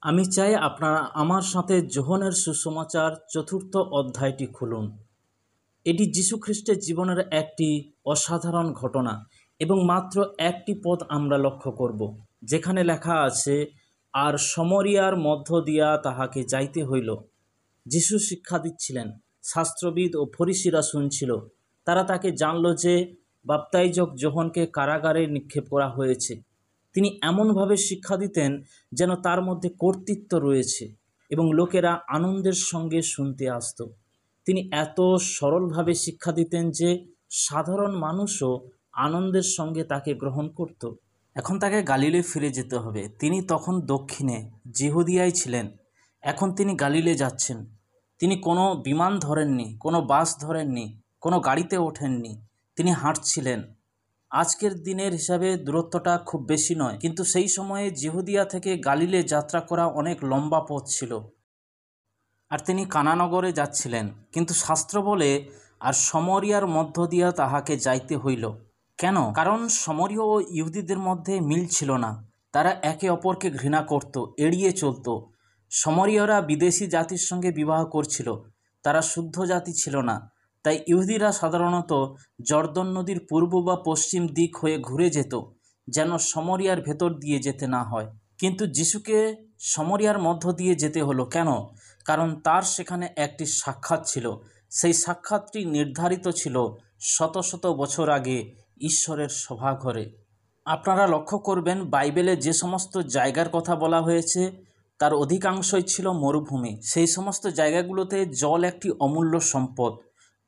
আমি চাই আপনারা আমার সাথে যোহনের সুসমাচার চতুর্থ অধ্যায়টি খুলুন। এটি যীশু খ্রিস্টের জীবনের একটি অসাধারণ ঘটনা এবং মাত্র একটি পদ আমরা লক্ষ্য করব, যেখানে লেখা আছে, আর সমরিয়ার মধ্য দিয়া তাহাকে যাইতে হইল। যীশু শিক্ষা দিচ্ছিলেন, শাস্ত্রবিদ ও ফরিসিরা শুনছিল। তারা তাকে জানল যে বাপ্তাইজক যোহনকে কারাগারে নিক্ষেপ করা হয়েছে। তিনি এমনভাবে শিক্ষা দিতেন যেন তার মধ্যে কর্তৃত্ব রয়েছে এবং লোকেরা আনন্দের সঙ্গে শুনতে আসত। তিনি এত সরলভাবে শিক্ষা দিতেন যে সাধারণ মানুষও আনন্দের সঙ্গে তাকে গ্রহণ করত। এখন তাকে গালিলে ফিরে যেতে হবে। তিনি তখন দক্ষিণে জিহুদিয়ায় ছিলেন। এখন তিনি গালিলে যাচ্ছেন। তিনি কোনো বিমান ধরেননি, কোনো বাস ধরেননি, কোনো গাড়িতে ওঠেননি। তিনি হাঁটছিলেন। আজকের দিনের হিসাবে দূরত্বটা খুব বেশি নয়, কিন্তু সেই সময়ে জিহুদিয়া থেকে গালিলে যাত্রা করা অনেক লম্বা পথ ছিল। আর তিনি কানানগরে যাচ্ছিলেন, কিন্তু শাস্ত্র বলে, আর সমরিয়ার মধ্য দিয়া তাহাকে যাইতে হইল। কেন? কারণ সমরীয় ও ইহুদিদের মধ্যে মিল ছিল না। তারা একে অপরকে ঘৃণা করত, এড়িয়ে চলত। সমরীয়রা বিদেশি জাতির সঙ্গে বিবাহ করছিল। তারা শুদ্ধ জাতি ছিল না। তাই ইহুদিরা সাধারণত জর্দন নদীর পূর্ব বা পশ্চিম দিক হয়ে ঘুরে যেত, যেন সমরিয়ার ভেতর দিয়ে যেতে না হয়। কিন্তু যিশুকে সমরিয়ার মধ্য দিয়ে যেতে হলো কেন? কারণ তার সেখানে একটি সাক্ষাৎ ছিল। সেই সাক্ষাৎটি নির্ধারিত ছিল শত শত বছর আগে ঈশ্বরের সভাঘরে। আপনারা লক্ষ্য করবেন, বাইবেলে যে সমস্ত জায়গার কথা বলা হয়েছে তার অধিকাংশই ছিল মরুভূমি। সেই সমস্ত জায়গাগুলোতে জল একটি অমূল্য সম্পদ।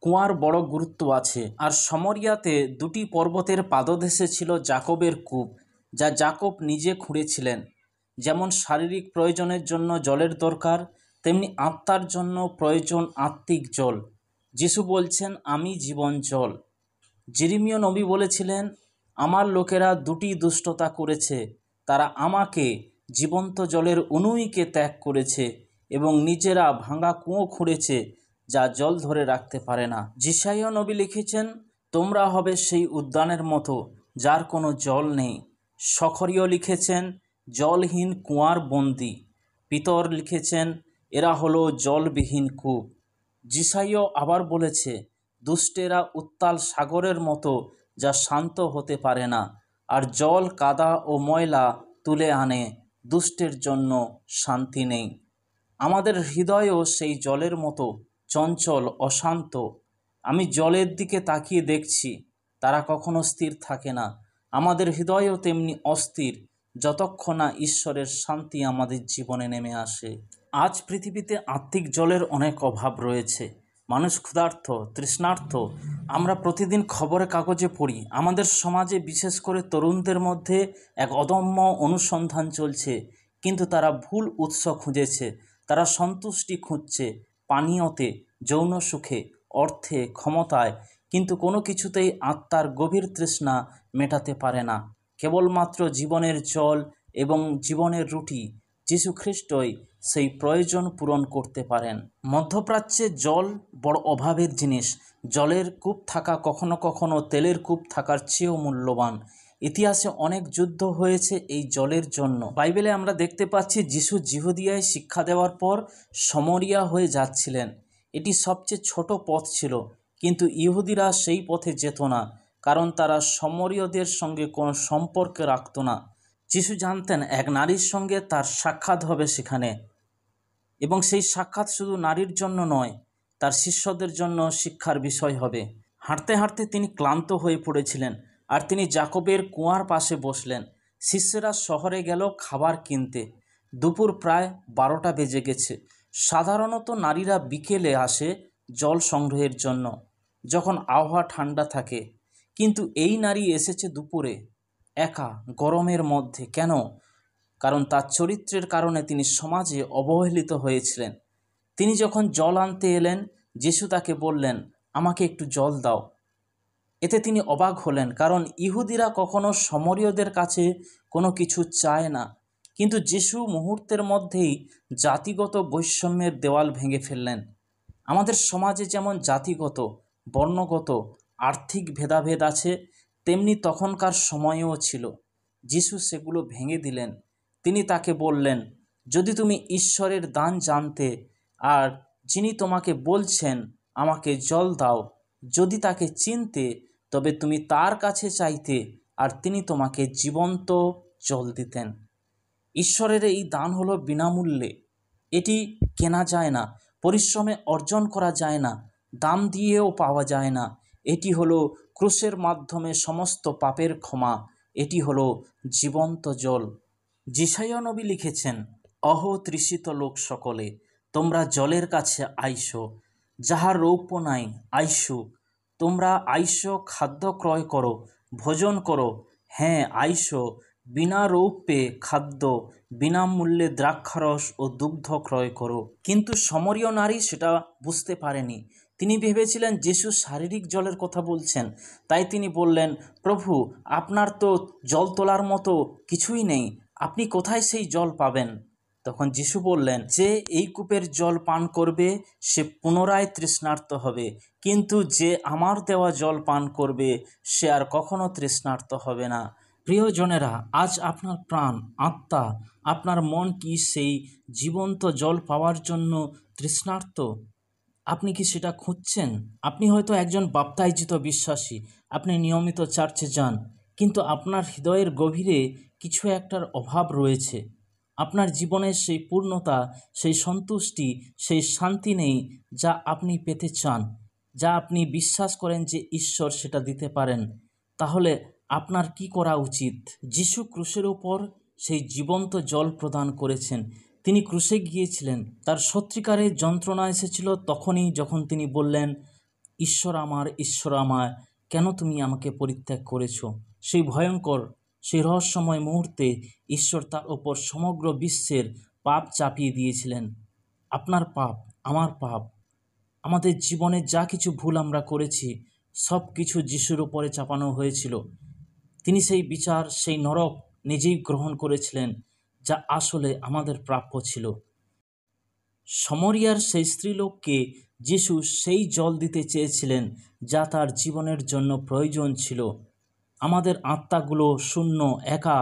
কুয়ার বড় গুরুত্ব আছে। আর সমরিয়াতে দুটি পর্বতের পাদদেশে ছিল যাকবের কূপ, যা যাকব নিজে খুঁড়েছিলেন। যেমন শারীরিক প্রয়োজনের জন্য জলের দরকার, তেমনি আত্মার জন্য প্রয়োজন আত্মিক জল। যিশু বলছেন, আমি জীবন জল। যেরেমীয় নবী বলেছিলেন, আমার লোকেরা দুটি দুষ্টতা করেছে। তারা আমাকে, জীবন্ত জলের অনুইকে ত্যাগ করেছে এবং নিজেরা ভাঙা কুয়ো খুঁড়েছে, যা জল ধরে রাখতে পারে না। যিশাইয়া নবী লিখেছেন, তোমরা হবে সেই উদ্যানের মতো যার কোনো জল নেই। সখরীয় লিখেছেন, জলহীন কুয়ার বন্দী। পিতর লিখেছেন, এরা হলো জলবিহীন কূপ। যিশাইয়া আবার বলেছে, দুষ্টেরা উত্তাল সাগরের মতো, যা শান্ত হতে পারে না, আর জল কাদা ও ময়লা তুলে আনে, দুষ্টের জন্য শান্তি নেই। আমাদের হৃদয়ও সেই জলের মতো চঞ্চল, অশান্ত। আমি জলের দিকে তাকিয়ে দেখছি, তারা কখনো স্থির থাকে না। আমাদের হৃদয়ও তেমনি অস্থির, যতক্ষণ না ঈশ্বরের শান্তি আমাদের জীবনে নেমে আসে। আজ পৃথিবীতে আত্মিক জলের অনেক অভাব রয়েছে। মানুষ ক্ষুধার্ত, তৃষ্ণার্ত। আমরা প্রতিদিন খবরের কাগজে পড়ি, আমাদের সমাজে বিশেষ করে তরুণদের মধ্যে এক অদম্য অনুসন্ধান চলছে। কিন্তু তারা ভুল উৎস খুঁজেছে। তারা সন্তুষ্টি খুঁজছে পানীয়তে, যৌন সুখে, অর্থে, ক্ষমতায়, কিন্তু কোনো কিছুতেই আত্মার গভীর তৃষ্ণা মেটাতে পারে না। কেবলমাত্র জীবনের জল এবং জীবনের রুটি যীশু খ্রিস্টই সেই প্রয়োজন পূরণ করতে পারেন। মধ্যপ্রাচ্যে জল বড় অভাবের জিনিস। জলের কূপ থাকা কখনো কখনো তেলের কূপ থাকার চেয়েও মূল্যবান। ইতিহাসে অনেক যুদ্ধ হয়েছে এই জলের জন্য। বাইবেলে আমরা দেখতে পাচ্ছি, যিশু জিহুদিয়ায় শিক্ষা দেওয়ার পর সমরিয়া হয়ে যাচ্ছিলেন। এটি সবচেয়ে ছোট পথ ছিল, কিন্তু ইহুদিরা সেই পথে যেত না, কারণ তারা সমরীয়দের সঙ্গে কোনো সম্পর্ক রাখত না। যিশু জানতেন এক নারীর সঙ্গে তার সাক্ষাৎ হবে সেখানে, এবং সেই সাক্ষাৎ শুধু নারীর জন্য নয়, তার শিষ্যদের জন্য শিক্ষার বিষয় হবে। হাঁটতে হাঁটতে তিনি ক্লান্ত হয়ে পড়েছিলেন, আর তিনি যাকবের কুয়ার পাশে বসলেন। শিষ্যরা শহরে গেল খাবার কিনতে। দুপুর প্রায় 12টা বেজে গেছে। সাধারণত নারীরা বিকেলে আসে জল সংগ্রহের জন্য, যখন আবহাওয়া ঠান্ডা থাকে। কিন্তু এই নারী এসেছে দুপুরে, একা, গরমের মধ্যে। কেন? কারণ তার চরিত্রের কারণে তিনি সমাজে অবহেলিত হয়েছিলেন। তিনি যখন জল আনতে এলেন, যিশু তাকে বললেন, আমাকে একটু জল দাও। এতে তিনি অবাক হলেন, কারণ ইহুদিরা কখনো সমরীয়দের কাছে কোনো কিছু চায় না। কিন্তু যিশু মুহূর্তের মধ্যেই জাতিগত বৈষম্যের দেওয়াল ভেঙে ফেললেন। আমাদের সমাজে যেমন জাতিগত, বর্ণগত, আর্থিক ভেদাভেদ আছে, তেমনি তখনকার সময়েও ছিল। যিশু সেগুলো ভেঙে দিলেন। তিনি তাকে বললেন, যদি তুমি ঈশ্বরের দান জানতে আর যিনি তোমাকে বলছেন আমাকে জল দাও, যদি তাকে চিনতে, তবে তুমি তার কাছে চাইতে আর তিনি তোমাকে জীবন্ত জল দিতেন। ঈশ্বরের এই দান হলো বিনামূল্যে। এটি কেনা যায় না, পরিশ্রমে অর্জন করা যায় না, দাম দিয়েও পাওয়া যায় না। এটি হলো ক্রুশের মাধ্যমে সমস্ত পাপের ক্ষমা। এটি হলো জীবন্ত জল। যিশাইয়া নবী লিখেছেন, অহো তৃষিত লোক সকলে, তোমরা জলের কাছে আইসো, যাহার রৌপ্য নাই আইসুক। তোমরা আইসো, খাদ্য ক্রয় করো, ভোজন করো। হ্যাঁ, আইসো, বিনা রৌপ্যে খাদ্য, বিনামূল্যে দ্রাক্ষারস ও দুগ্ধ ক্রয় করো। কিন্তু সমরীয় নারী সেটা বুঝতে পারেনি। তিনি ভেবেছিলেন যিশু শারীরিক জলের কথা বলছেন, তাই তিনি বললেন, প্রভু, আপনার তো জল তোলার মতো কিছুই নেই, আপনি কোথায় সেই জল পাবেন? তখন যিশু বললেন, যে এই কূপের জল পান করবে সে পুনরায় তৃষ্ণার্ত হবে, কিন্তু যে আমার দেওয়া জল পান করবে সে আর কখনো তৃষ্ণার্ত হবে না। প্রিয়জনেরা, আজ আপনার প্রাণ, আত্মা, আপনার মন কি সেই জীবন্ত জল পাওয়ার জন্য তৃষ্ণার্ত? আপনি কি সেটা খুঁজছেন? আপনি হয়তো একজন বাপ্তাইজিত বিশ্বাসী, আপনি নিয়মিত চার্চে যান, কিন্তু আপনার হৃদয়ের গভীরে কিছু একটার অভাব রয়েছে। আপনার জীবনের সেই পূর্ণতা, সেই সন্তুষ্টি, সেই শান্তি নেই যা আপনি পেতে চান, যা আপনি বিশ্বাস করেন যে ঈশ্বর সেটা দিতে পারেন। তাহলে আপনার কি করা উচিত? যিশু ক্রুশের ওপর সেই জীবন্ত জল প্রদান করেছেন। তিনি ক্রুশে গিয়েছিলেন, তার সত্যিকারের যন্ত্রণা এসেছিল তখনই যখন তিনি বললেন, ঈশ্বর আমার, কেন তুমি আমাকে পরিত্যাগ করেছ? সেই ভয়ঙ্কর, সেই রহস্যময় মুহূর্তে ঈশ্বর তার ওপর সমগ্র বিশ্বের পাপ চাপিয়ে দিয়েছিলেন। আপনার পাপ, আমার পাপ, আমাদের জীবনে যা কিছু ভুল আমরা করেছি সব কিছু যিশুর ওপরে চাপানো হয়েছিল। তিনি সেই বিচার, সেই নরক নিজেই গ্রহণ করেছিলেন, যা আসলে আমাদের প্রাপ্য ছিল। সমরিয়ার সেই স্ত্রীলোককে যিশু সেই জল দিতে চেয়েছিলেন যা তার জীবনের জন্য প্রয়োজন ছিল। আমাদের আত্মাগুলো শূন্য, একা।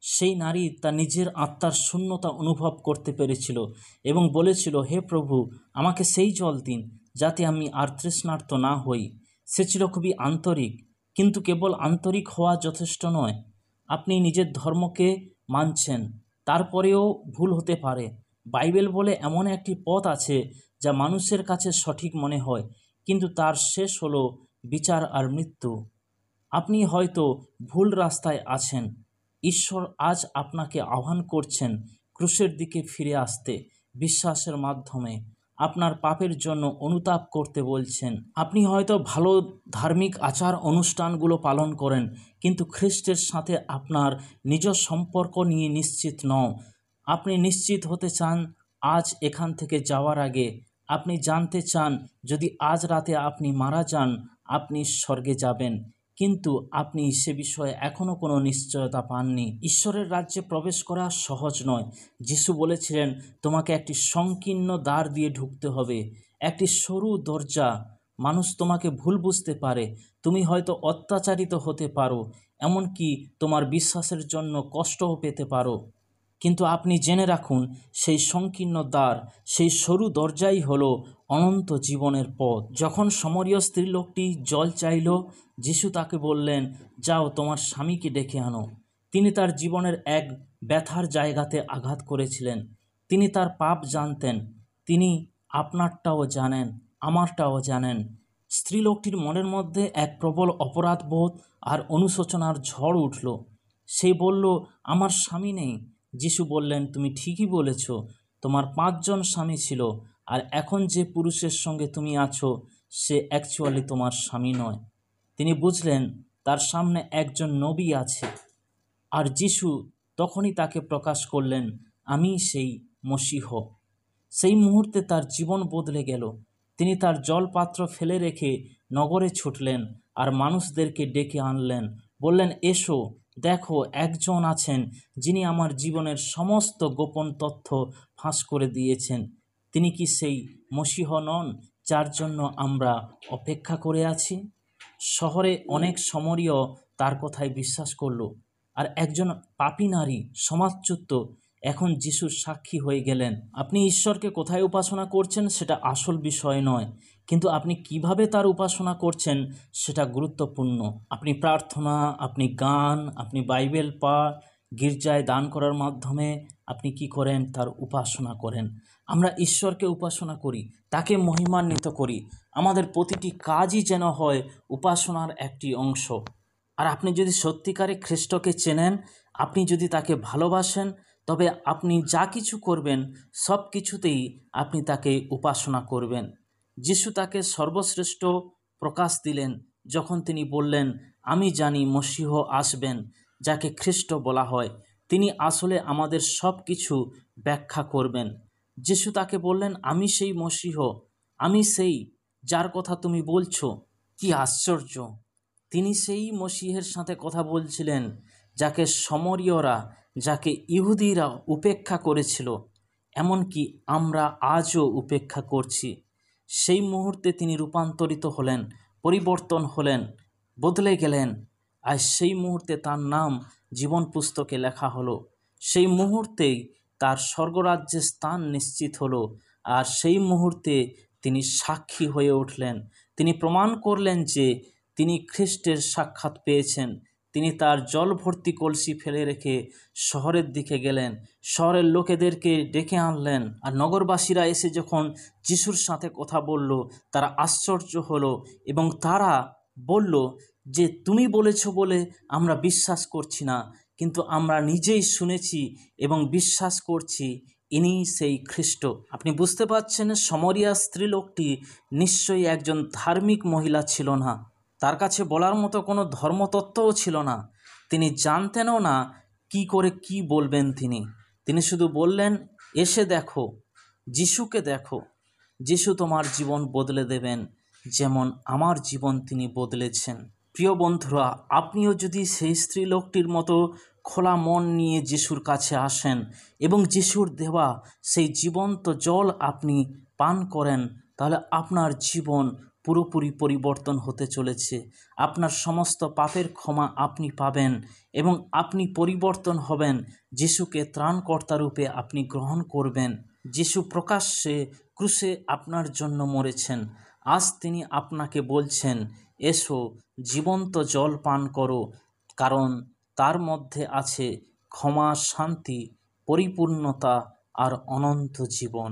সেই নারী তার নিজের আত্মার শূন্যতা অনুভব করতে পেরেছিল এবং বলেছিল, হে প্রভু, আমাকে সেই জল দিন যাতে আমি আর তৃষ্ণার্ত না হই। সে ছিল খুবই আন্তরিক, কিন্তু কেবল আন্তরিক হওয়া যথেষ্ট নয়। আপনি নিজের ধর্মকে মানছেন, তারপরেও ভুল হতে পারে। বাইবেল বলে এমন একটি পথ আছে যা মানুষের কাছে সঠিক মনে হয়, কিন্তু তার শেষ হলো বিচার আর মৃত্যু। আপনি হয়তো ভুল রাস্তায় আছেন। ঈশ্বর আজ আপনাকে আহ্বান করছেন ক্রুশের দিকে ফিরে আসতে, বিশ্বাসের মাধ্যমে আপনার পাপের জন্য অনুতাপ করতে বলছেন। আপনি হয়তো ভালো ধার্মিক আচার অনুষ্ঠানগুলো পালন করেন, কিন্তু খ্রিস্টের সাথে আপনার নিজ সম্পর্ক নিয়ে নিশ্চিত নন। আপনি নিশ্চিত হতে চান আজ এখান থেকে যাওয়ার আগে। আপনি জানতে চান যদি আজ রাতে আপনি মারা যান আপনি স্বর্গে যাবেন, কিন্তু আপনি সে বিষয়ে এখনও কোনো নিশ্চয়তা পাননি। ঈশ্বরের রাজ্যে প্রবেশ করা সহজ নয়। যিশু বলেছিলেন, তোমাকে একটি সংকীর্ণ দ্বার দিয়ে ঢুকতে হবে, একটি সরু দরজা। মানুষ তোমাকে ভুল বুঝতে পারে, তুমি হয়তো অত্যাচারিত হতে পারো, এমনকি তোমার বিশ্বাসের জন্য কষ্টও পেতে পারো। কিন্তু আপনি জেনে রাখুন, সেই সংকীর্ণ দ্বার, সেই সরু দরজাই হলো অনন্ত জীবনের পথ। যখন সমরীয় স্ত্রীলোকটি জল চাইল, যিশু তাকে বললেন, যাও তোমার স্বামীকে ডেকে আনো। তিনি তার জীবনের এক ব্যথার জায়গাতে আঘাত করেছিলেন। তিনি তার পাপ জানতেন। তিনি আপনারটাও জানেন, আমারটাও জানেন। স্ত্রীলোকটির মনের মধ্যে এক প্রবল অপরাধবোধ আর অনুশোচনার ঝড় উঠল। সে বলল, আমার স্বামী নেই। যিশু বললেন, তুমি ঠিকই বলেছ, তোমার 5 জন স্বামী ছিল, আর এখন যে পুরুষের সঙ্গে তুমি আছো সে অ্যাকচুয়ালি তোমার স্বামী নয়। তিনি বুঝলেন তার সামনে একজন নবী আছে, আর যিশু তখনই তাকে প্রকাশ করলেন, আমি সেই মসীহ। সেই মুহূর্তে তার জীবন বদলে গেল। তিনি তার জলপাত্র ফেলে রেখে নগরে ছুটলেন আর মানুষদেরকে ডেকে আনলেন। বললেন, এসো, দেখো, একজন আছেন যিনি আমার জীবনের সমস্ত গোপন তথ্য ফাঁস করে দিয়েছেন। তিনি কি সেই মসীহ নন যার জন্য আমরা অপেক্ষা করে আছি? শহরে অনেক সমরীয় তার কথায় বিশ্বাস করল, আর একজন পাপী নারী, সমাজচ্যুত, এখন যিশুর সাক্ষী হয়ে গেলেন। আপনি ঈশ্বরকে কোথায় উপাসনা করছেন সেটা আসল বিষয় নয়, কিন্তু আপনি কিভাবে তার উপাসনা করছেন সেটা গুরুত্বপূর্ণ। আপনি প্রার্থনা, আপনি গান, আপনি বাইবেল পাঠ, গির্জায় দান করার মাধ্যমে আপনি কি করেন? তার উপাসনা করেন। আমরা ঈশ্বরকে উপাসনা করি, তাকে মহিমান্বিত করি। আমাদের প্রতিটি কাজই যেন হয় উপাসনার একটি অংশ। আর আপনি যদি সত্যিকারে খ্রিস্টকে চেনেন, আপনি যদি তাকে ভালোবাসেন, তবে আপনি যা কিছু করবেন সব কিছুতেই আপনি তাকে উপাসনা করবেন। যিশু তাকে সর্বশ্রেষ্ঠ প্রকাশ দিলেন যখন তিনি বললেন, আমি জানি মসীহ আসবেন, যাকে খ্রিস্ট বলা হয়। তিনি আসলে আমাদের সব কিছু ব্যাখ্যা করবেন। যিশু তাকে বললেন, আমি সেই মসীহ, আমি সেই যার কথা তুমি বলছো। কি আশ্চর্য! তিনি সেই মসীহের সাথে কথা বলছিলেন যাকে সমরীয়রা, যাকে ইহুদিরা উপেক্ষা করেছিল, এমনকি আমরা আজও উপেক্ষা করছি। সেই মুহূর্তে তিনি রূপান্তরিত হলেন, পরিবর্তন হলেন, বদলে গেলেন। আর সেই মুহূর্তে তার নাম জীবন পুস্তকে লেখা হলো। সেই মুহূর্তেই তার স্বর্গরাজ্যে স্থান নিশ্চিত হলো। আর সেই মুহূর্তে তিনি সাক্ষী হয়ে উঠলেন। তিনি প্রমাণ করলেন যে তিনি খ্রিস্টের সাক্ষাৎ পেয়েছেন। তিনি তার জল ভর্তি কলসি ফেলে রেখে শহরের দিকে গেলেন, শহরের লোকেদেরকে ডেকে আনলেন। আর নগরবাসীরা এসে যখন যিশুর সাথে কথা বলল, তারা আশ্চর্য হলো এবং তারা বলল যে, তুমি বলেছ বলে আমরা বিশ্বাস করছি না, কিন্তু আমরা নিজেই শুনেছি এবং বিশ্বাস করছি ইনিই সেই খ্রিস্ট। আপনি বুঝতে পারছেন, সমরিয়া স্ত্রীলোকটি নিশ্চয়ই একজন ধার্মিক মহিলা ছিল না। তার কাছে বলার মতো কোনো ধর্মতত্ত্বও ছিল না। তিনি জানতেনও না কি করে কি বলবেন তিনি শুধু বললেন, এসে দেখো, যিশুকে দেখো। যিশু তোমার জীবন বদলে দেবেন, যেমন আমার জীবন তিনি বদলেছেন। প্রিয় বন্ধুরা, আপনিও যদি সেই স্ত্রী লোকটির মতো খোলা মন নিয়ে যিশুর কাছে আসেন এবং যিশুর দেওয়া সেই জীবন্ত জল আপনি পান করেন, তাহলে আপনার জীবন পুরোপুরি পরিবর্তন হতে চলেছে। আপনার সমস্ত পাপের ক্ষমা আপনি পাবেন এবং আপনি পরিবর্তন হবেন। যিশুকে ত্রাণকর্তা রূপে আপনি গ্রহণ করবেন। যিশু প্রকাশ্যে ক্রুশে আপনার জন্য মরেছেন। আজ তিনি আপনাকে বলছেন, এসো, জীবন্ত জল পান করো, কারণ তার মধ্যে আছে ক্ষমা, শান্তি, পরিপূর্ণতা আর অনন্ত জীবন।